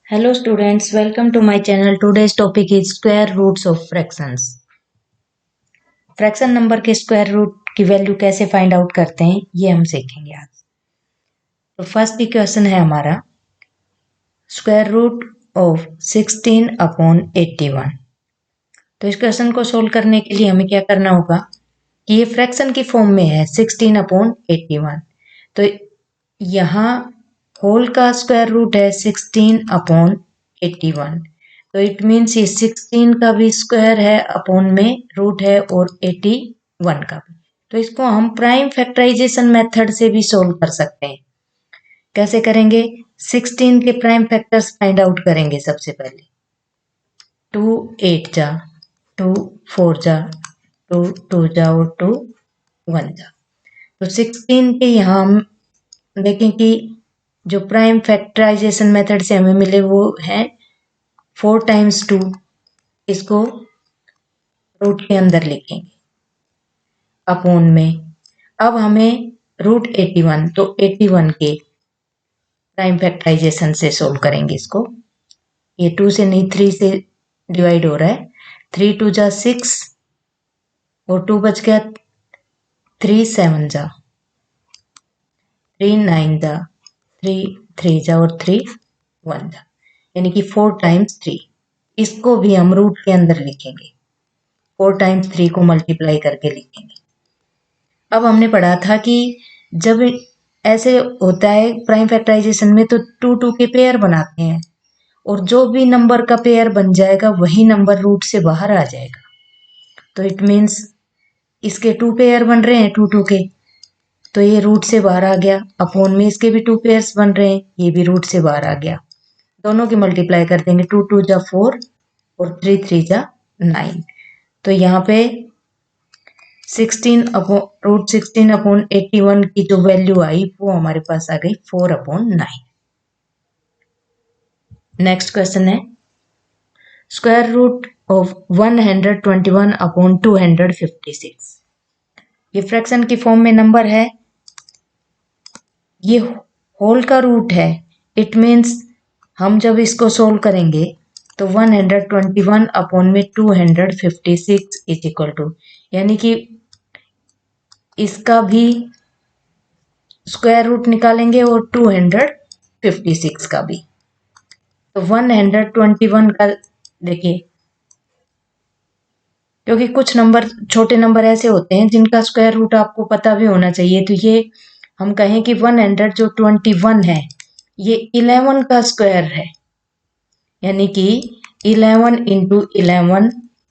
Hello students, welcome to my channel. Today's topic is square roots of fractions. Fraction number के square root की value कैसे find out करते हैं ये हम सीखेंगे आज। तो फर्स्ट इक्वेशन है हमारा स्क्वायर रूट ऑफ 16 अपॉन 81। तो इस क्वेश्चन को सोल्व करने के लिए हमें क्या करना होगा कि ये फ्रैक्शन की फॉर्म में है 16 अपॉन 81। तो यहाँ होल का स्क्वायर रूट है 16 अपॉन 81। तो इट मीन्स ये 16 का भी स्क्वायर है अपॉन में रूट है और 81 का भी। तो इसको हम प्राइम फैक्टराइजेशन मेथड से भी सोल्व कर सकते हैं। कैसे करेंगे? 16 के प्राइम फैक्टर्स फाइंड आउट करेंगे सबसे पहले। 2 8 जा, 2 4 जा, 2 2 जा और 2 1 जा। तो 16 के यहाँ हम देखें कि जो प्राइम फैक्टराइजेशन मेथड से हमें मिले वो है 4 टाइम्स 2। इसको रूट के अंदर लिखेंगे अपॉन में। अब हमें रूट 81, तो 81 के प्राइम फैक्टराइजेशन से सोल्व करेंगे इसको। ये 2 से नहीं 3 से डिवाइड हो रहा है। 3 2 जा 6 और 2 बच गया। 3 7 जा, 3 9 जा, 3 3 जा और 3 1 जा, यानी कि 4 टाइम्स 3। इसको भी हम रूट के अंदर लिखेंगे। 4 टाइम्स 3 को मल्टीप्लाई करके लिखेंगे। अब हमने पढ़ा था कि जब ऐसे होता है प्राइम फैक्टराइजेशन में तो 2 2 के पेयर बनाते हैं और जो भी नंबर का पेयर बन जाएगा वही नंबर रूट से बाहर आ जाएगा। तो इट मीन्स इसके 2 पेयर बन रहे हैं 2 2 के, तो ये रूट से बाहर आ गया। अपॉन में इसके भी 2 पेयर्स बन रहे हैं, ये भी रूट से बाहर आ गया। दोनों की मल्टीप्लाई कर देंगे। 2 2 जा 4 और 3 3 जा 9। तो यहाँ पे 16 अपॉन रूट 16 अपॉन 81 की जो वैल्यू आई वो हमारे पास आ गई 4 अपॉन 9। नेक्स्ट क्वेश्चन है स्क्वायर रूट ऑफ 121 अपॉन 256। ये फ्रैक्शन की फॉर्म में नंबर है, ये होल का रूट है। इट मीन्स हम जब इसको सोल्व करेंगे तो 121 अपॉन में 256 इज इक्वल टू, यानी कि इसका भी स्क्वायर रूट निकालेंगे और 256 का भी। तो 121 का देखिए, क्योंकि कुछ नंबर छोटे नंबर ऐसे होते हैं जिनका स्क्वायर रूट आपको पता भी होना चाहिए। तो ये हम कहें कि 121 है, ये 11 का स्क्वायर है, यानी कि 11 इंटू 11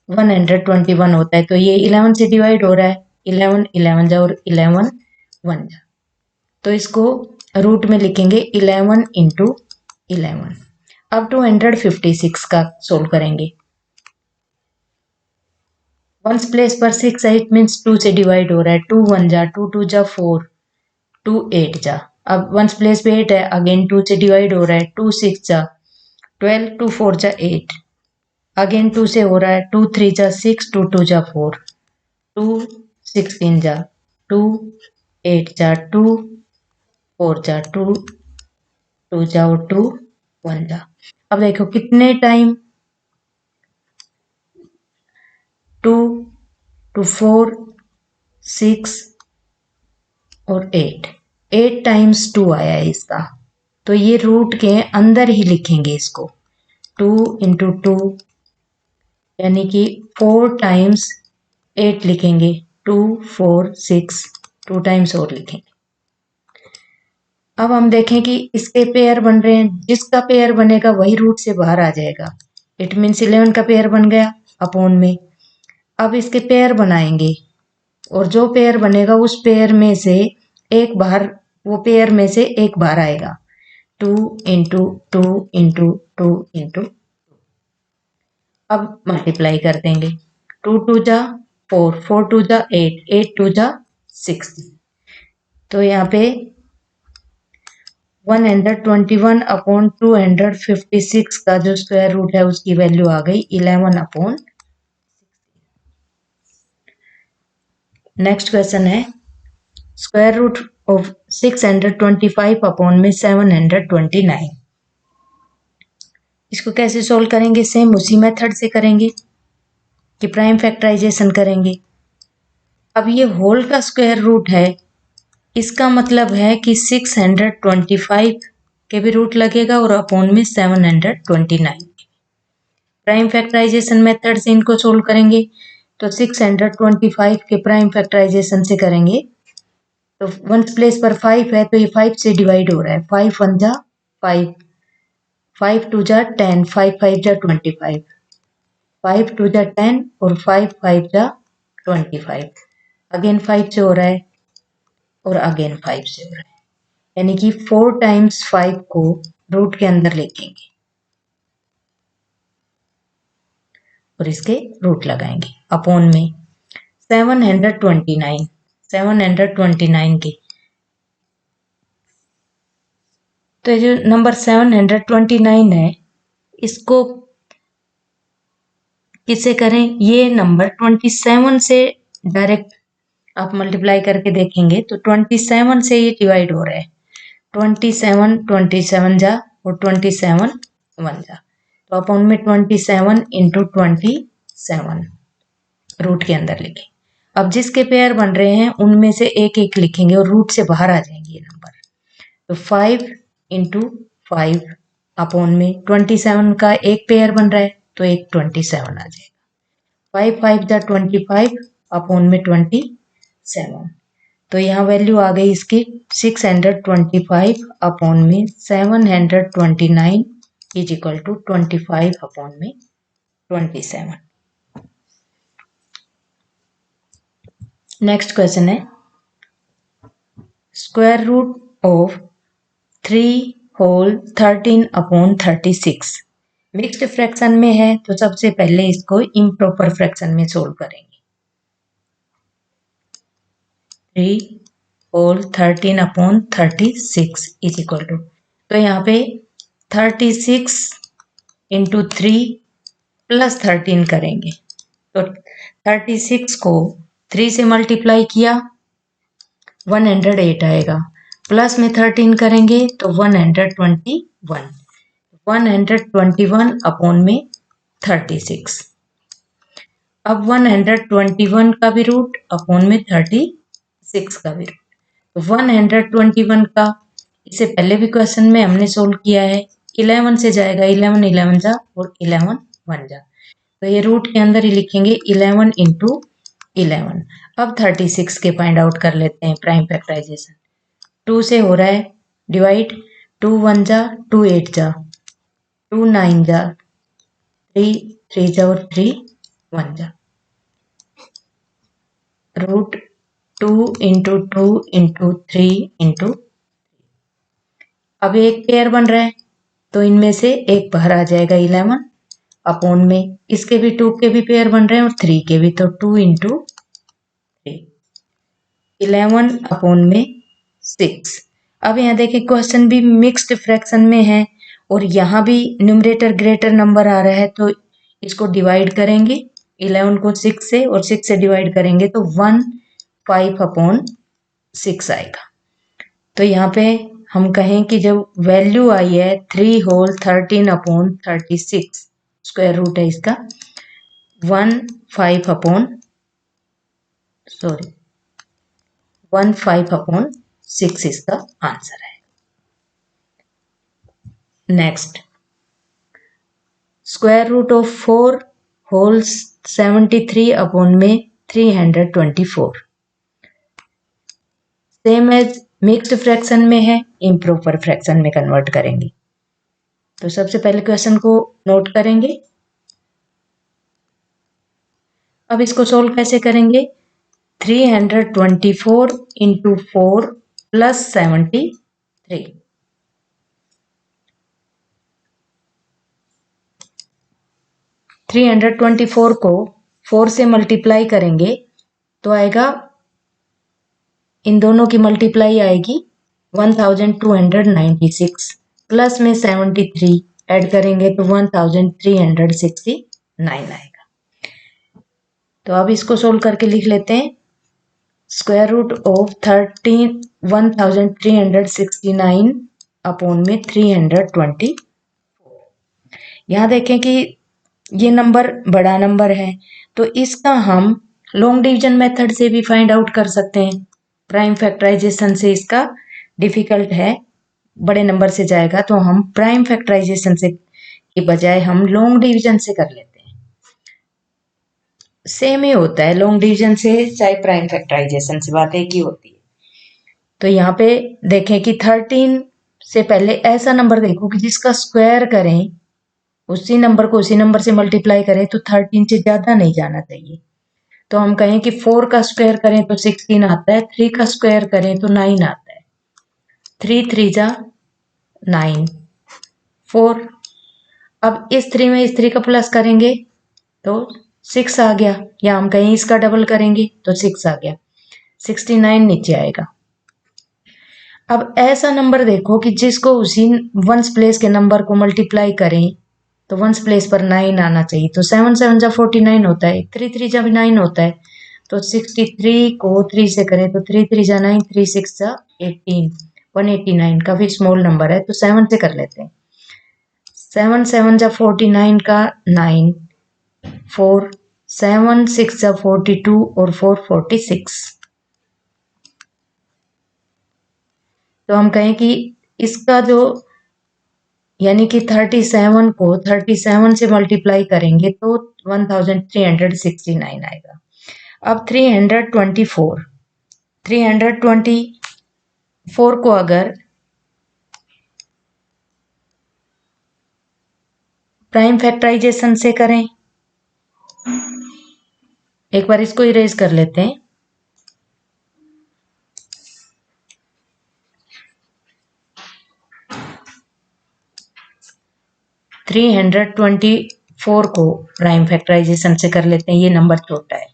121 होता है। तो ये 11 से डिवाइड हो रहा है। 11 11 जा और 11 1 जा, तो इसको रूट में लिखेंगे 11 इंटू 11। अब 256 का सोल्व करेंगे। वंस प्लेस पर 6 है, इट मीन्स 2 से डिवाइड हो रहा है। 2 1 जा, 2 2 जा 4, 2 8 जा। अब वंस प्लेस पे 8 है, अगेन 2 से डिवाइड हो रहा है। 2 6 जा 12, 2 4 जा 8, अगेन 2 से हो रहा है। 2 3 जा 6, 2 2 जा 4, 2 16 जा, 2 8 जा, 2 4 जा, 2 2 जा और 2 1 जा। अब देखो कितने टाइम 2 2 4 6 और 8 टाइम्स 2 आया है इसका। तो ये रूट के अंदर ही लिखेंगे इसको। 2 इंटू 2 यानी कि 4 टाइम्स 8 लिखेंगे। 2 4 6 2 टाइम्स और लिखेंगे। अब हम देखें कि इसके पेयर बन रहे हैं, जिसका पेयर बनेगा वही रूट से बाहर आ जाएगा। इट मीन्स 11 का पेयर बन गया अपॉन में। अब इसके पेयर बनाएंगे और जो पेयर बनेगा उस पेयर में से एक बाहर, वो पेयर में से एक बाहर आएगा। 2 इंटू 2 इंटू 2 इंटू। अब मल्टीप्लाई कर देंगे। 2 2 जा 4, 4 2 जा 8, 8 2 जा 16। तो यहाँ पे 121 अपॉन 256 का जो स्क्वायर रूट है उसकी वैल्यू आ गई 11 अपॉन। नेक्स्ट क्वेश्चन है स्क्वायर रूट ऑफ 625 अपॉन में 729। इसको कैसे सोल्व करेंगे? सेम उसी मेथड से करेंगे कि प्राइम फैक्टराइजेशन करेंगे। अब ये होल का स्क्वायर रूट है, इसका मतलब है कि 625 के भी रूट लगेगा और अपॉन में 729। प्राइम फैक्टराइजेशन मेथड से इनको सोल्व करेंगे तो 625 के प्राइम फैक्टराइजेशन से करेंगे तो वंस प्लेस पर 5 है तो ये 5 से डिवाइड हो रहा है। 5 1 जा 5, 5 2 जा 10, 5 5 जा 25, 5 2 जा 10 और 5 5 जा 25। अगेन 5 से हो रहा है और अगेन 5 से हो रहा है, यानी कि 4 टाइम्स 5 को रूट के अंदर लिखेंगे और इसके रूट लगाएंगे अपॉन में 729 के। तो ये जो नंबर 729 है इसको किससे करें? ये नंबर 27 से डायरेक्ट आप मल्टीप्लाई करके देखेंगे तो 27 से ये डिवाइड हो रहा है। 27 जा और 27 1 जा, तो अपॉन में 27 इंटू 27 रूट के अंदर लिखें। अब जिसके पेयर बन रहे हैं उनमें से एक एक लिखेंगे और रूट से बाहर आ जाएंगे ये नंबर। तो 5 इंटू 5 अपॉन में 27 का एक पेयर बन रहा है तो एक 27 आ जाएगा। 5 5 जा 25 अपॉन में 27, तो यहाँ वैल्यू आ गई इसकी 625 अपॉन में 729 इज इक्वल टू 25 अपॉन में 27। नेक्स्ट क्वेश्चन है square root of 3 whole 13 upon 36। Mixed fraction में है तो सबसे पहले इसको इम्प्रॉपर फ्रैक्शन में सोल्व करेंगे। 3 whole 13 upon 36 is equal to, तो यहाँ पे 36 इंटू 3 प्लस 13 करेंगे तो 36 को 3 से मल्टीप्लाई किया 108 आएगा, प्लस में 13 करेंगे तो 121 अपॉन में 36। अब 121 का भी रूट अपॉन में 36 का भी रूट, 121 का इससे पहले भी क्वेश्चन में हमने सोल्व किया है, 11 से जाएगा, 11 11 जा और 11 1 जा, तो ये रूट के अंदर ही लिखेंगे 11 इंटू 11। अब 36 के फाइंड आउट कर लेते हैं प्राइम फैक्टराइजेशन। 2 से हो रहा है डिवाइड, 2 1 जा 2 8 जा 2 9 जा 3 3 जा और 3 1 जा, रूट 2 इंटू 2 इंटू 3 इंटू। अब एक पेयर बन रहा है तो इनमें से एक बाहर आ जाएगा 11 अपॉन में इसके भी 2 के भी पेयर बन रहे हैं और 3 के भी, तो 2 इंटू 3 11 अपॉन में 6। अब यहाँ देखिए क्वेश्चन भी मिक्स्ड फ्रैक्शन में है और यहाँ भी न्यूमरेटर ग्रेटर नंबर आ रहा है तो इसको डिवाइड करेंगे 11 को 6 से और 6 से डिवाइड करेंगे तो 15 अपॉन 6 आएगा। तो यहाँ पे हम कहें कि जब वैल्यू आई है 3 होल 13 अपॉन 36, स्क्वायर रूट है इसका 15 अपॉन 6 इसका आंसर है। Next square root of 4 whole 73 upon में 324, सेम एज मिक्स्ड फ्रैक्शन में है, इम्प्रॉपर फ्रैक्शन में कन्वर्ट करेंगे। तो सबसे पहले क्वेश्चन को नोट करेंगे। अब इसको सोल्व कैसे करेंगे? 324 इंटू 4 प्लस 73, 324 को 4 से मल्टीप्लाई करेंगे तो आएगा, इन दोनों की मल्टीप्लाई आएगी 1296 प्लस में 73 ऐड करेंगे तो 1369 आएगा। तो अब इसको सोल्व करके लिख लेते हैं स्क्वायर रूट ऑफ 1369 अपॉन में 324। यहाँ देखें कि ये नंबर बड़ा नंबर है, तो इसका हम लॉन्ग डिवीजन मेथड से भी फाइंड आउट कर सकते हैं। प्राइम फैक्टराइजेशन से इसका डिफिकल्ट है, बड़े नंबर से जाएगा, तो हम प्राइम फैक्टराइजेशन से के बजाय हम लॉन्ग डिवीजन से कर लेते हैं। सेम ही होता है, लॉन्ग डिवीजन से चाहे प्राइम फैक्टराइजेशन से, बात एक ही होती है। तो यहाँ पे देखें कि 13 से पहले ऐसा नंबर देखो कि जिसका स्क्वायर करें, उसी नंबर को उसी नंबर से मल्टीप्लाई करें तो 13 से ज्यादा नहीं जाना चाहिए। तो हम कहें कि 4 का स्क्वायर करें तो 16 आता है, 3 का स्क्वायर करें तो 9 आता है। 3 3 जा 9 4। अब इस 3 में इस 3 का प्लस करेंगे तो 6 आ गया, या हम कहीं इसका डबल करेंगे तो 6 आ गया, 69 नीचे आएगा। अब ऐसा नंबर देखो कि जिसको उसी वंस प्लेस के नंबर को मल्टीप्लाई करें तो वंस प्लेस पर 9 आना चाहिए। तो 7 7 जा 49 होता है, 3 3 जा भी 9 होता है। तो 63 को 3 से करें तो 3 3 जा 9, 3 6 जा 18, 189 काफी स्मॉल नंबर है, तो 7 से कर लेते हैं। 7 7 जा 49 का 9, 4 7 6 जा 42 और 4 46। तो हम कहें कि इसका जो, यानी कि 37 को 37 से मल्टीप्लाई करेंगे तो 1369 आएगा। अब 324 को अगर प्राइम फैक्टराइजेशन से करें, एक बार इसको इरेज कर लेते हैं। थ्री 324 को प्राइम फैक्टराइजेशन से कर लेते हैं, ये नंबर छोटा है,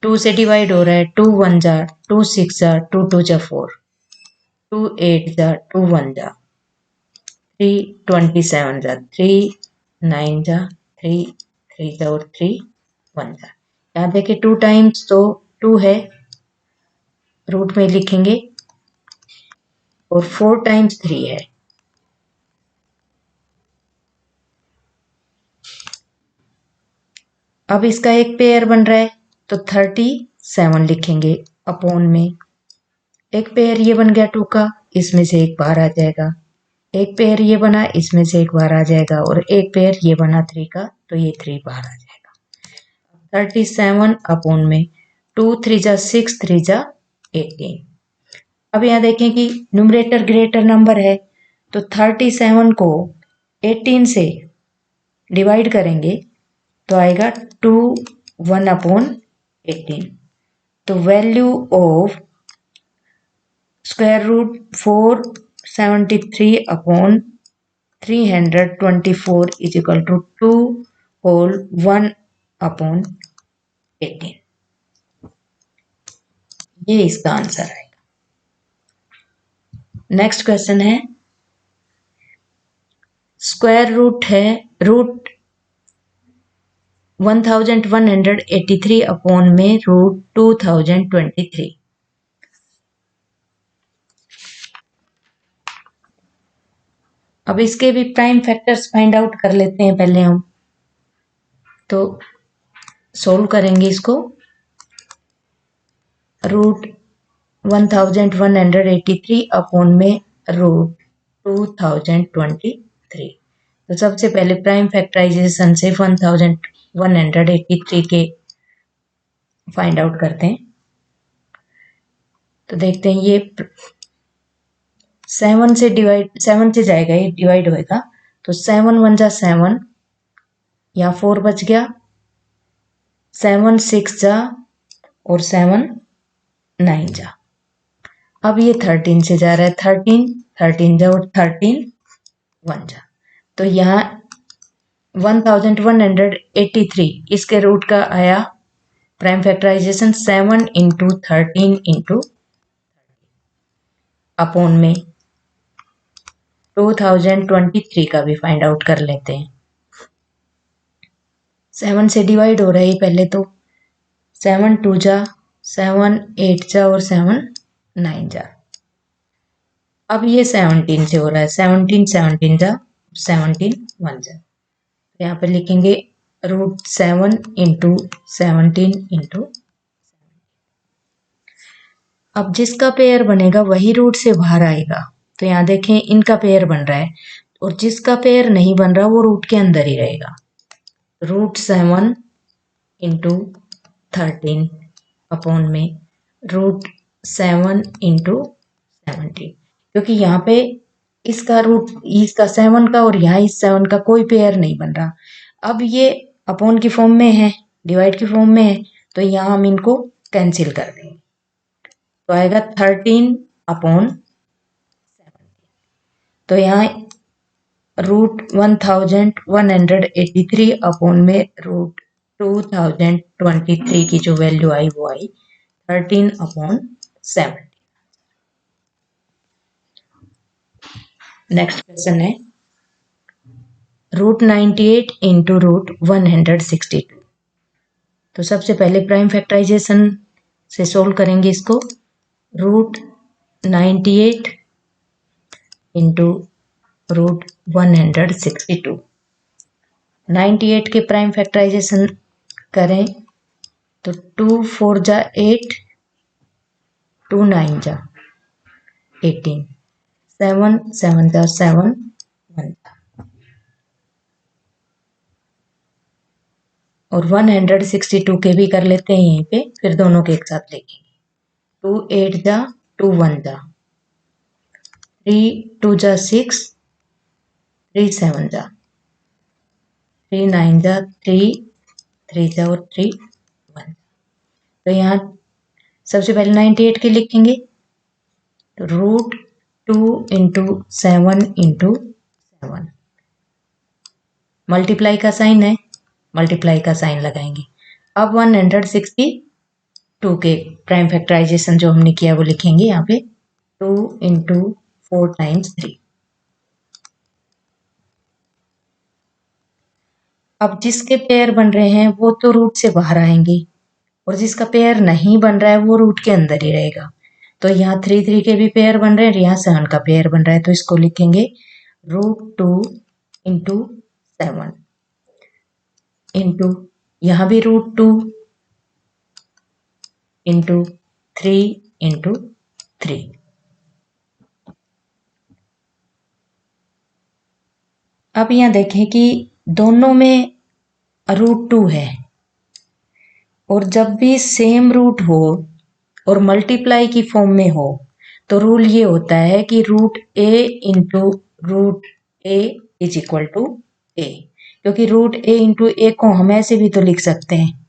2 से डिवाइड हो रहा है, 2 1 जा 2 6 जा 2 2 जा 4, 2 8 जा 2 1 जा 3 27 जा 3 9 जा 3 3 जा और 3 1 जा। यहाँ देखिए 2 टाइम्स तो 2 है, रूट में लिखेंगे, और 4 टाइम्स 3 है। अब इसका एक पेयर बन रहा है तो 37 लिखेंगे अपॉन में। एक पेयर ये बन गया 2 का, इसमें से एक बाहर आ जाएगा। एक पेयर ये बना, इसमें से एक बाहर आ जाएगा, और एक पेयर ये बना 3 का, तो ये 3 बाहर आ जाएगा। 37 अपॉन में 2 3 जा 6 3 जा 18। अब यहाँ देखें कि न्यूमरेटर ग्रेटर नंबर है, तो 37 को 18 से डिवाइड करेंगे तो आएगा 2 1 अपॉन 18। तो value of square root 473 upon 324 is equal to 2 whole 1 upon 18। ये इसका आंसर आएगा। नेक्स्ट क्वेश्चन है, स्क्वायर रूट है रूट 1183 अपॉन में रूट 2023। अब इसके भी प्राइम फैक्टर्स फाइंड आउट कर लेते हैं पहले हम। तो सोल्व करेंगे इसको। रूट 1183 अपॉन में रूट 2023। तो सबसे पहले प्राइम फैक्टराइजेशन से 1183 के फाइंड आउट करते हैं। तो देखते हैं, ये 7 से जाएगा, ये डिवाइड होएगा, तो 7 1 जा 7, यहाँ 4 बच गया, 7 6 जा और 7 9 जा। अब ये 13 से जा रहा है, 13 जा और 13 1 जा। तो यहाँ 1183 इसके रूट का आया prime factorization 7 into 13 into upon में 2023 का भी फाइंड आउट कर लेते हैं। 7 से डिवाइड हो रहा है पहले, तो 7 2 जा 7 8 जा और 7 9 जा। अब ये 17 से हो रहा है, 17 17 जा 17 1 जा। यहाँ पे लिखेंगे √7 इंटू 17 इंटू। अब जिसका पेयर बनेगा वही रूट से बाहर आएगा। तो यहाँ देखें इनका पेयर बन रहा है, और जिसका पेयर नहीं बन रहा वो रूट के अंदर ही रहेगा। √7 इंटू 13 अपॉन में √7 इंटू 17, क्योंकि यहाँ पे इसका रूट इसका 7 का और यहाँ इस 7 का कोई पेयर नहीं बन रहा। अब ये अपॉन की फॉर्म में है, डिवाइड की फॉर्म में है, तो यहाँ हम इनको कैंसिल कर देंगे। तो आएगा 13 अपॉन 17। तो यहाँ √1183 अपॉन में √2023 की जो वैल्यू आई वो आई 13 अपॉन 7। नेक्स्ट क्वेश्चन है √98 इंटू √162। तो सबसे पहले प्राइम फैक्टराइजेशन से सोल्व करेंगे इसको। √98 इंटू √162। 98 के प्राइम फैक्टराइजेशन करें तो 2 4 जा 8, 2 9 जा 18, 7 7 जा 7, 1 और 162 के भी कर लेते हैं यहीं पे, फिर दोनों के एक साथ लिखेंगे। 2 8 जा 2 1 जा 3 2 जा 6, 3 7 जा 3 9 जा 3 3 जा और 3 1। तो यहाँ सबसे पहले 98 के लिखेंगे तो √2 इंटू 7 इंटू 7, मल्टीप्लाई का साइन है, मल्टीप्लाई का साइन लगाएंगे। अब 162 के प्राइम फैक्टराइजेशन जो हमने किया वो लिखेंगे यहाँ पे 2 इंटू 4 टाइम्स 3। अब जिसके पेयर बन रहे हैं वो तो रूट से बाहर आएंगे, और जिसका पेयर नहीं बन रहा है वो रूट के अंदर ही रहेगा। तो यहाँ 3 3 के भी पेयर बन रहे हैं, यहाँ 7 का पेयर बन रहा है, तो इसको लिखेंगे √2 इंटू 7 इंटू यहाँ भी √2 इंटू 3 इंटू 3। अब यहाँ देखें कि दोनों में √2 है, और जब भी सेम रूट हो और मल्टीप्लाई की फॉर्म में हो तो रूल ये होता है कि √a into √a is equal to a, क्योंकि √a इंटू a को हम ऐसे भी तो लिख सकते हैं,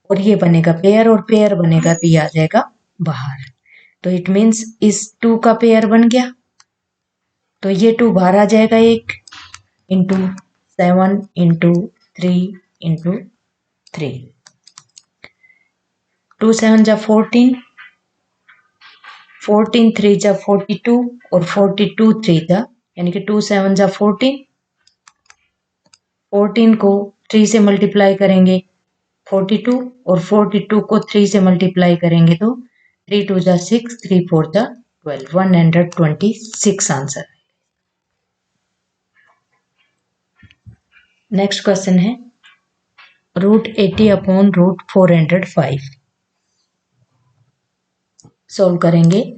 और ये बनेगा पेयर, और पेयर बनेगा तो ये आ जाएगा बाहर। तो इट मीन्स इस 2 का पेयर बन गया, तो ये 2 बाहर आ जाएगा, 1 इंटू 7 इंटू 3 इंटू 3, 2 7 जा 14, 14 3 जा 42 और 42 3 जा, यानी कि 2 7 जा 14, 14 को 3 से मल्टीप्लाई करेंगे 42, और 42 को 3 से मल्टीप्लाई करेंगे तो 3 2 जा 6, 3 4 जा 12, 126 आंसर। नेक्स्ट क्वेश्चन है √80 अपॉन √405। सोल्व करेंगे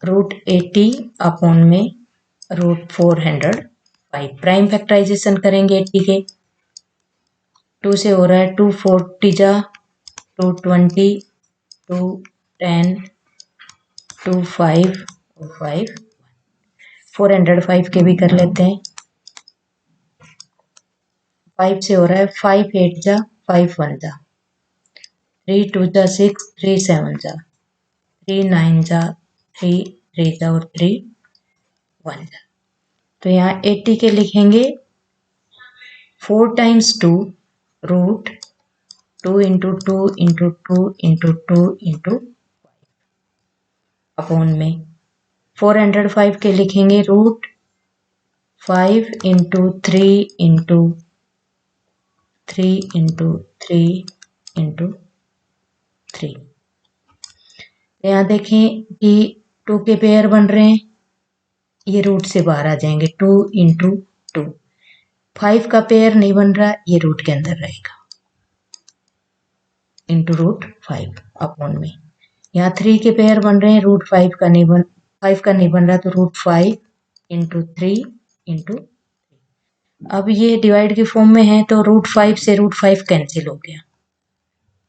√80 अपॉन में √405। प्राइम फैक्टराइजेशन करेंगे 80 के, 2 से हो रहा है 2 40 जा 220, 2 10, 2 5 और 5, 405 के भी कर लेते हैं। 5 से हो रहा है 5 8 जा 5 1 जा 3 2 जा 6, 3 7 जा 3 9 जा 3 3 जा और 3 1 जा। तो यहाँ 80 के लिखेंगे 4 times 2 √2 into 2 into 2 into 2 into upon में 405 के लिखेंगे √5 इंटू 3 इंटू 3 इंटू 3 इंटू 3। यहाँ देखें कि 2 के पेयर बन रहे हैं, ये रूट से बाहर आ जाएंगे, 2 इंटू 2। 5 का पेयर नहीं बन रहा, ये रूट के अंदर रहेगा, इंटू रूट 5 अपॉन में। यहाँ 3 के पेयर बन रहे हैं, रूट 5 का नहीं बन रहा, तो रूट 5 इंटू 3 इंटू। अब ये डिवाइड की फॉर्म में है, तो रूट 5 से रूट 5 कैंसिल हो गया,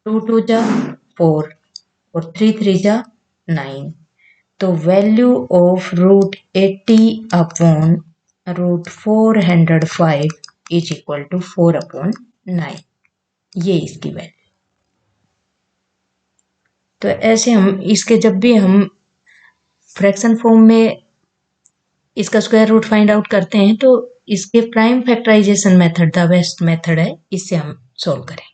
2 2 जा 4 और 3 3 जा 9। तो value of root 80 upon root 405 is equal to 4 upon 9, ये इसकी वैल्यू। तो ऐसे हम इसके जब भी हम फ्रैक्शन फॉर्म में इसका स्क्वायर रूट फाइंड आउट करते हैं, तो इसके prime factorization method the best method है, इससे हम सोल्व करें।